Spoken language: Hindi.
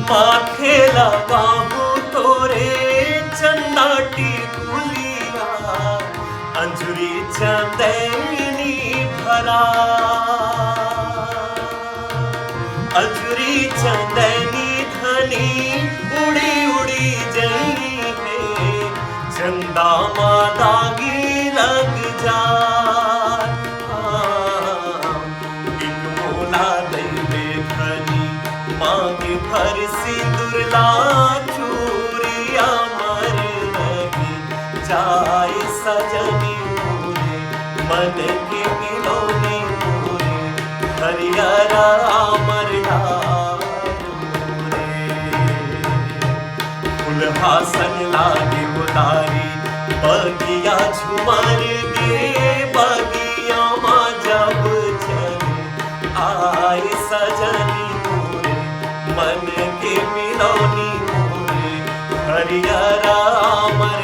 माथे लगाहू तोरे चन्नाटी गुलिया अंजुरी चंदैनी भरा अंजुरी चंदैनी धनी उड़ी उड़ी जई है चंदा मादागी लग जा मांगे भर सिंदूरला चूरिया मर लगी जाए सजनी मोरे मन के मिलोनी मोरे हरियारा अमर रे फुलहासन लागे उतारी बगिया झुमर गे बगिया माँ जब चले आए सजनी मन के मिलौनी मोरे हरियारा अमर